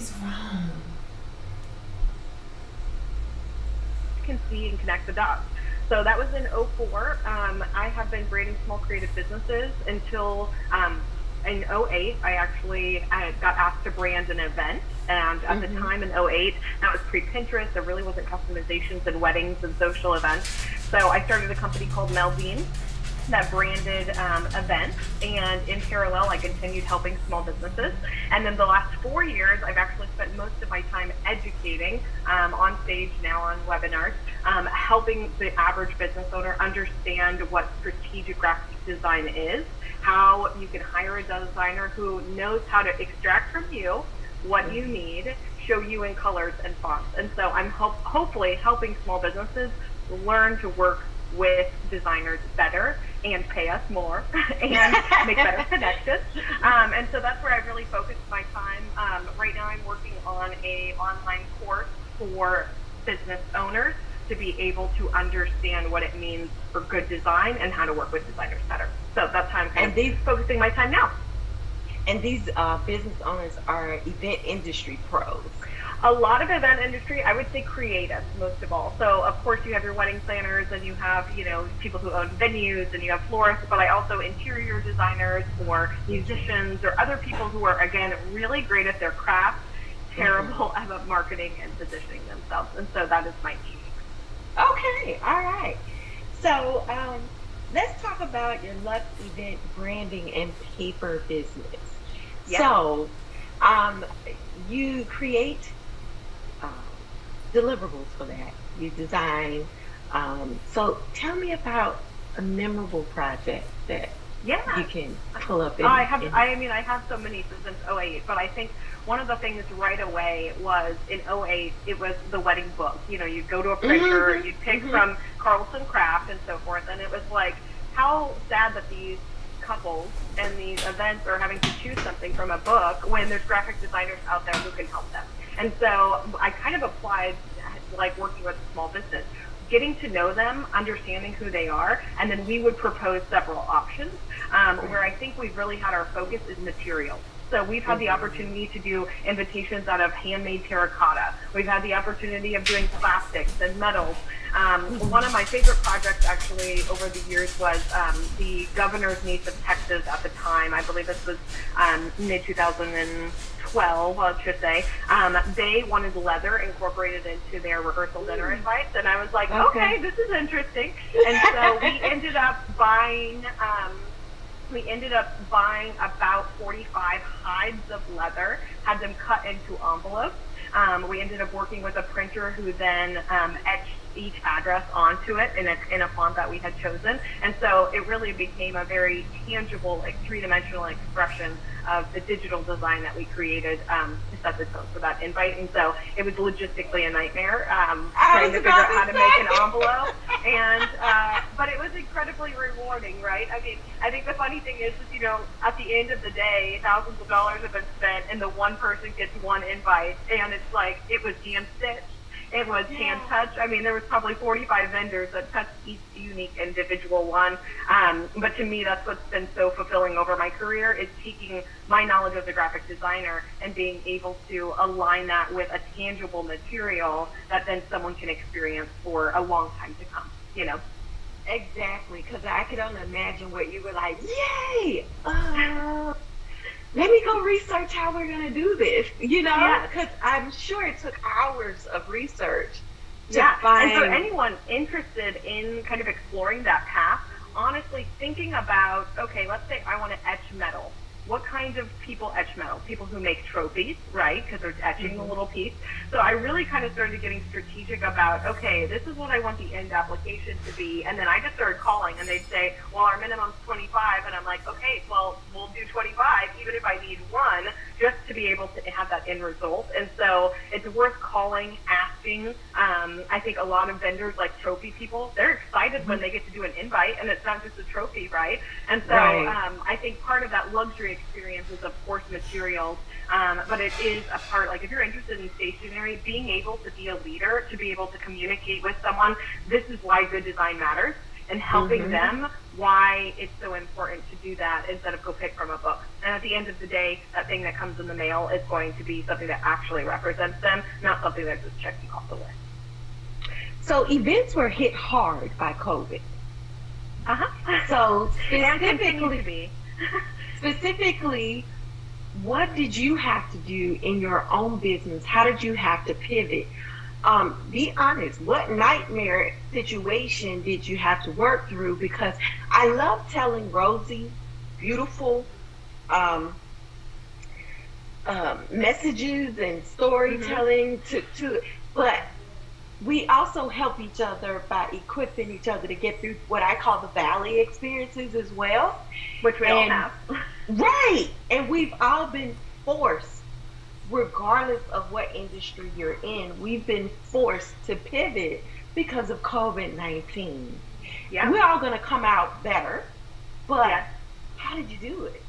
is wrong. Can see and connect the dots. So that was in '04. I have been grading small creative businesses until in '08, I actually got asked to brand an event. And at the Mm-hmm. time in '08, that was pre-Pinterest. There really wasn't customizations and weddings and social events. So I started a company called Melvine that branded events. And in parallel, I continued helping small businesses. And then the last 4 years, I've actually spent most of my time educating on stage now on webinars, helping the average business owner understand what strategic graphic design is, how you can hire a designer who knows how to extract from you what you need, show you in colors and fonts. And so I'm hopefully helping small businesses learn to work with designers better and pay us more and make better connections. And so that's where I've really focused my time. Right now I'm working on a online course for business owners to be able to understand what it means for good design and how to work with designers better. So that's how I'm kind And of these focusing my time now. business owners are event industry pros. A lot of event industry, I would say creatives most of all. So of course you have your wedding planners and you have, people who own venues and you have florists, but I also interior designers or musicians or other people who are again really great at their craft, Mm-hmm. terrible at marketing and positioning themselves. And so that is my niche. Okay, all right. So let's talk about your Lux event branding and paper business. Yes. So um, you create um, deliverables for that. You design. So tell me about a memorable project that you Yeah. can pull up I in. have, I mean, I have so many since '08, but I think one of the things right away was in '08, it was the wedding book. You'd go to a printer, Mm-hmm, you'd pick mm-hmm. from Carlson Craft and so forth, and it was like, how sad that these couples and these events are having to choose something from a book when there's graphic designers out there who can help them. And so I kind of applied, like working with a small business, getting to know them, understanding who they are, and then we would propose several options. Where I Right. think we've really had our focus is materials. So we've had the Mm-hmm. opportunity to do invitations out of handmade terracotta. We've had the opportunity of doing plastics and metals. One of my favorite projects actually over the years was the governor's niece of Texas at the time. I believe this was mid 2012, I should say. They wanted leather incorporated into their rehearsal dinner Mm. invites, and I was like, Okay. okay, this is interesting. And so we ended up buying about 45 hides of leather, had them cut into envelopes. We ended up working with a printer who then etched each address onto it in a font that we had chosen. And so it really became a very tangible, like three-dimensional expression of the digital design that we created to set the tone for that invite. And so it was logistically a nightmare I trying was to figure about out how to to make an say. envelope. And but it was incredibly rewarding, right? I mean, I think the funny thing is at the end of the day, thousands of dollars have been spent, and the one person gets one invite, and it's like it was hand stitched. It was hand Yeah. touch. I mean, there was probably 45 vendors that touched each unique individual one. But to me, that's what's been so fulfilling over my career is taking my knowledge as a graphic designer and being able to align that with a tangible material that then someone can experience for a long time to come. Exactly, because I could only imagine what you were like, yay! Let me go research how we're going to do this, Yes. because I'm sure it took hours of research to Yeah. And for find. anyone interested in kind of exploring that path, honestly thinking about, okay, let's say I want to etch metal. What kind of people etch metal? People who make trophies, right? Because they're etching the Mhm. little piece. So I really kind of started getting strategic about, okay, this is what I want the end application to be. And then I just started calling and they'd say, well, our minimum's 25. And I'm like, okay, well, we'll do 25, even if I need one, just to be able to have that end result. And so it's worth calling, asking. I think a lot of vendors like trophy people, they're excited when Mhm. they get to do an invite and it's not just a trophy, right? And so Right. I think part of that luxury experience is, of course, materials, but it is a part, like if you're interested in stationery, being able to be a leader, to be able to communicate with someone, this is why good design matters, and helping Mhm. them why it's so important to do that instead of go pick from a book. And at the end of the day, that thing that comes in the mail is going to be something that actually represents them, not something that's just checking off the list. So events were hit hard by COVID. So and continue to be. Specifically, what did you have to do in your own business? How did you have to pivot? Be honest, what nightmare situation did you have to work through? Because I love telling rosy, beautiful messages and storytelling but we also help each other by equipping each other to get through what I call the valley experiences as well. Which we all have. Right. And we've all been forced, regardless of what industry you're in, we've been forced to pivot because of COVID-19. Yeah. We're all going to come out better, but yes. How did you do it?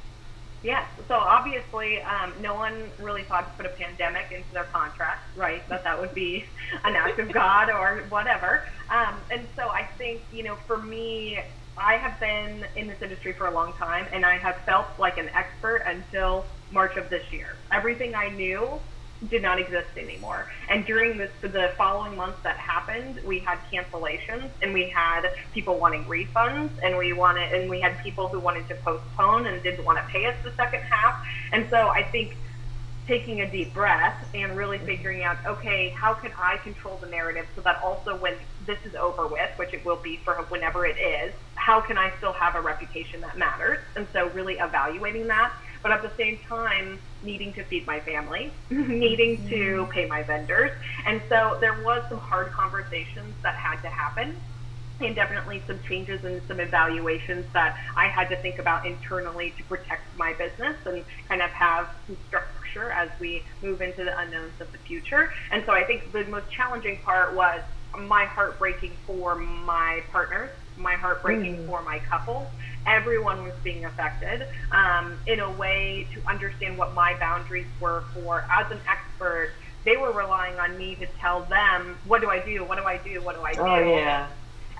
Yes. So obviously, no one really thought to put a pandemic into their contract, right? That would be an act of God or whatever. And so I think, for me, I have been in this industry for a long time, and I have felt like an expert until March of this year. Everything I knew did not exist anymore. And during the following months that happened, we had cancellations, and we had people wanting refunds, and we had people who wanted to postpone and didn't want to pay us the second half. And so I think taking a deep breath and really figuring out, okay, how can I control the narrative so that also when this is over with, which it will be for whenever it is, how can I still have a reputation that matters? And so really evaluating that, but at the same time, needing to feed my family, needing to pay my vendors. And so there was some hard conversations that had to happen, and definitely some changes and some evaluations that I had to think about internally to protect my business and kind of have some structure as we move into the unknowns of the future. And so I think the most challenging part was my heart breaking for my partners, my heart breaking for my couple. Everyone was being affected in a way to understand what my boundaries were for. As an expert, they were relying on me to tell them, what do I do? What do I do? What do I do? Oh, yeah.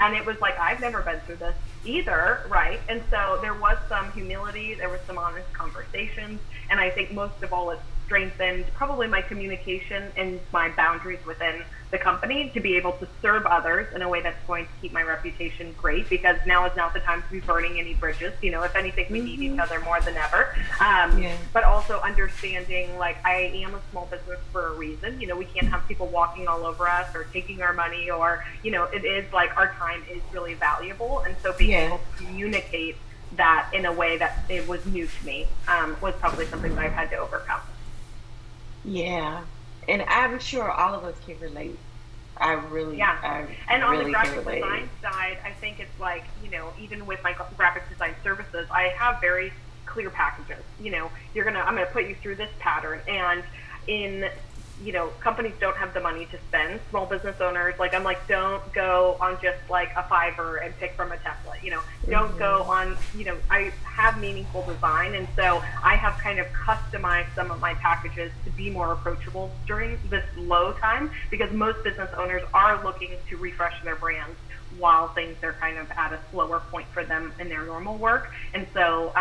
And it was like, I've never been through this either, right? And so there was some humility, there was some honest conversations, and I think most of all, it strengthened probably my communication and my boundaries within the company to be able to serve others in a way that's going to keep my reputation great, because now is not the time to be burning any bridges. If anything, we need each other more than ever. But also understanding, like, I am a small business for a reason. We can't have people walking all over us or taking our money, or, it is like our time is really valuable. And so being able to communicate that in a way that it was new to me was probably something that I've had to overcome. Yeah. And I'm sure all of us can relate. I really And on the graphic design side, I think it's like, even with my graphic design services, I have very clear packages. I'm gonna put you through this pattern, and in companies don't have the money to spend. Small business owners, I'm like, don't go on just like a Fiverr and pick from a template. Don't go on. I have meaningful design, and so I have kind of customized some of my packages to be more approachable during this low time, because most business owners are looking to refresh their brands while things are kind of at a slower point for them in their normal work. And so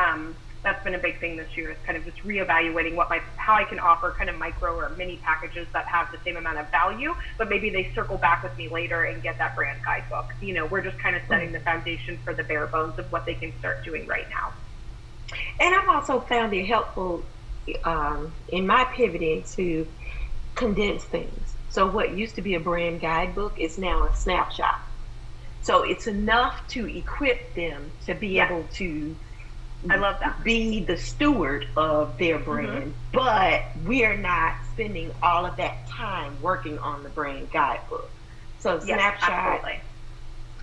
that's been a big thing this year, is kind of just reevaluating how I can offer kind of micro or mini packages that have the same amount of value, but maybe they circle back with me later and get that brand guidebook. We're just kind of setting the foundation for the bare bones of what they can start doing right now. And I've also found it helpful in my pivoting to condense things. So what used to be a brand guidebook is now a snapshot. So it's enough to equip them to be able to I love that. Be the steward of their brand, but we're not spending all of that time working on the brand guidebook. So snapshot, absolutely.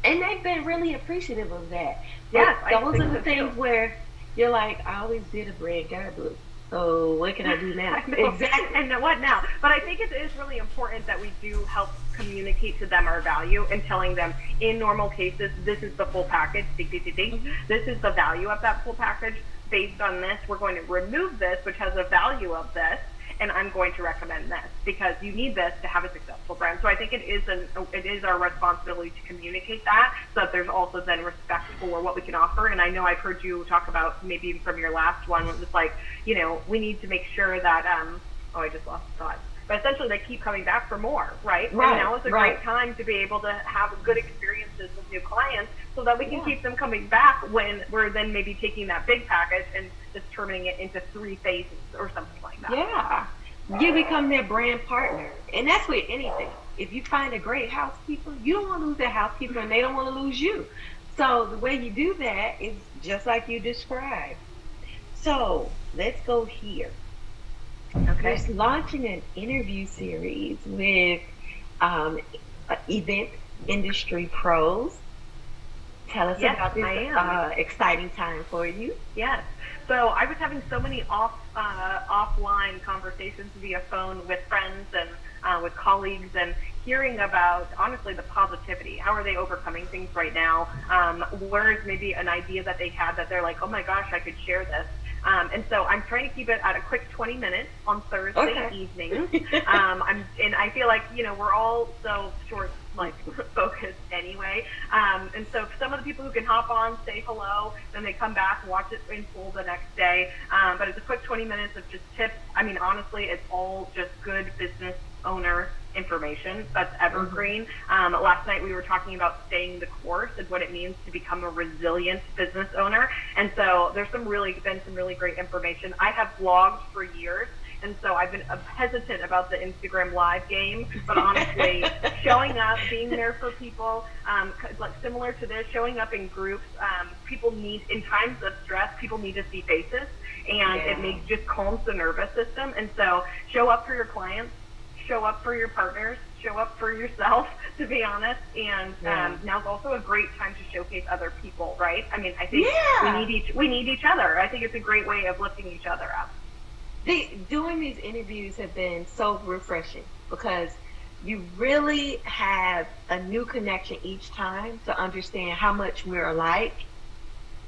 And they've been really appreciative of that. Yes, those are the things where you're like, I always did a brand guidebook. So what can I do now? Exactly. And what now? But I think it is really important that we do help communicate to them our value, and telling them in normal cases, this is the full package. This is the value of that full package. Based on this, we're going to remove this, which has a value of this. and I'm going to recommend this because you need this to have a successful brand. So I think it is our responsibility to communicate that, so that there's also then respect for what we can offer. And I know I've heard you talk about, maybe even from your last one, it was like, we need to make sure that oh, I just lost the thought. But essentially, they keep coming back for more, right? Right, And now is a right. great time to be able to have good experiences with new clients, so that we can Yeah. keep them coming back when we're then maybe taking that big package and just turning it into 3 phases or something like that. Yeah. You become their brand partner. And that's with anything. If you find a great housekeeper, you don't want to lose that housekeeper and they don't want to lose you. So the way you do that is just like you described. So let's go here. Okay. You're launching an interview series with um, event industry pros. Tell us Yes, about this I am. exciting time for you. Yes. So I was having so many offline conversations via phone with friends and with colleagues, and hearing about, honestly, the positivity. How are they overcoming things right now? Where is maybe an idea that they had that they're like, oh my gosh, I could share this. And so I'm trying to keep it at a quick 20 minutes on Thursday Okay. evenings. And I feel like, we're all so short, like, focused anyway. And so some of the people who can hop on, say hello, then they come back and watch it in full the next day. But it's a quick 20 minutes of just tips. I mean, honestly, it's all just good business owner information that's evergreen. Last night we were talking about staying the course and what it means to become a resilient business owner. And so there's been some really great information. I have blogged for years, and so I've been hesitant about the Instagram live game, but honestly, showing up, being there for people, like similar to this, showing up in groups, people need, in times of stress, people need to see faces, and it just calms the nervous system. And so show up for your clients, show up for your partners, show up for yourself, to be honest. And now's also a great time to showcase other people, right? I mean, I think we need each other. I think it's a great way of lifting each other up. Doing these interviews have been so refreshing because you really have a new connection each time to understand how much we're alike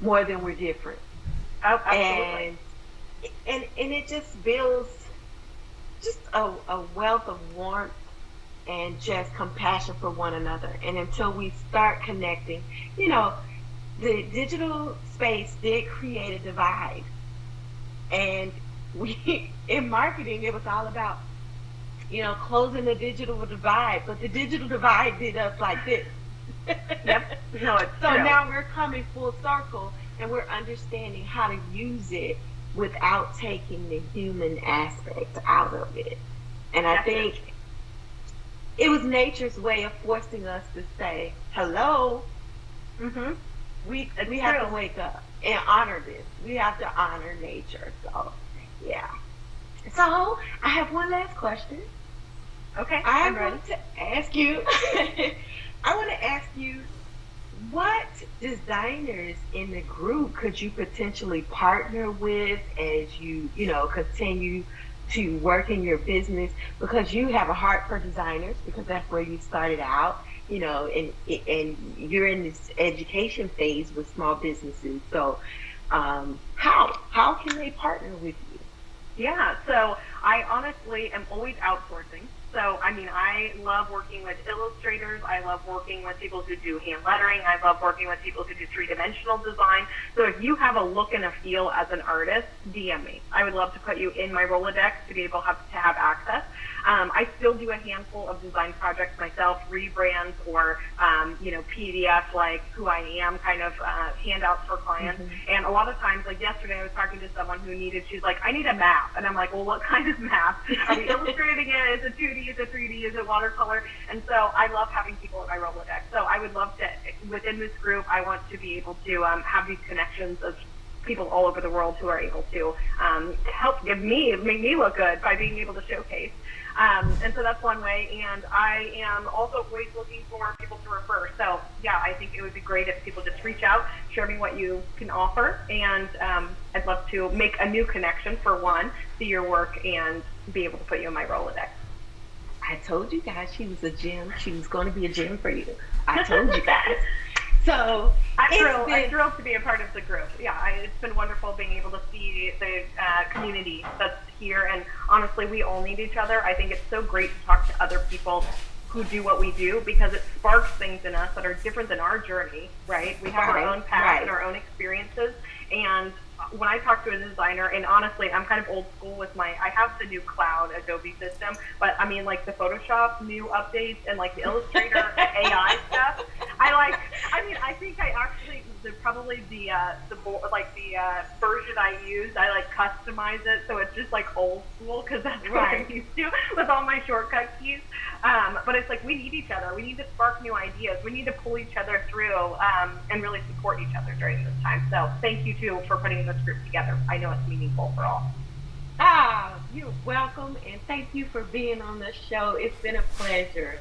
more than we're different. Oh, absolutely. And it just builds just a wealth of warmth and just compassion for one another. And until we start connecting, the digital space did create a divide. And we, in marketing, it was all about, closing the digital divide, but the digital divide did us like this. Yep. No, it's So true. now we're coming full circle and we're understanding how to use it without taking the human aspect out of it. And I think it was nature's way of forcing us to say, hello, Mm-hmm. we have to wake up and honor this. We have to honor nature. So, yeah. So, I have one last question. Okay, I I'm ready. want to ask you, what designers in the group could you potentially partner with as you, continue to work in your business? Because you have a heart for designers, because that's where you started out, and you're in this education phase with small businesses. So, how can they partner with you? Yeah, so I honestly am always outsourcing. So, I mean, I love working with illustrators. I love working with people who do hand lettering. I love working with people who do three-dimensional design. So if you have a look and a feel as an artist, DM me. I would love to put you in my Rolodex to be able to have access. I still do a handful of design projects myself, rebrands or, PDF, like Who I Am kind of handouts for clients. Mm-hmm. And a lot of times, like yesterday, I was talking to someone who she's like, I need a map. And I'm like, well, what kind of map? Are we illustrating it? Is it 2D? Is it 3D? Is it watercolor? And so I love having people in my Rolodex. So I would love to, within this group, I want to be able to have these connections of people all over the world who are able to help make me look good by being able to showcase. And so that's one way. And I am also always looking for people to refer. So yeah, I think it would be great if people just reach out, share me what you can offer. And I'd love to make a new connection, for one, see your work and be able to put you in my Rolodex. I told you guys she was a gem. She was going to be a gem for you. I told you guys. So I'm been thrilled to be a part of the group. Yeah, it's been wonderful being able to see the community that's here. And honestly, we all need each other. I think it's so great to talk to other people who do what we do because it sparks things in us that are different than our journey, right? We have our own path and our own experiences. And when I talk to a designer, and honestly, I'm kind of old school with I have the new cloud Adobe system, but I mean, like the Photoshop new updates and like the Illustrator AI stuff. I think I actually, probably the version I use, I like customize it so it's just like old school because that's what I'm used to with all my shortcut keys. But it's like we need each other. We need to spark new ideas. We need to pull each other through and really support each other during this time. So thank you too for putting this group together. I know it's meaningful for all. You're welcome, and thank you for being on the show. It's been a pleasure.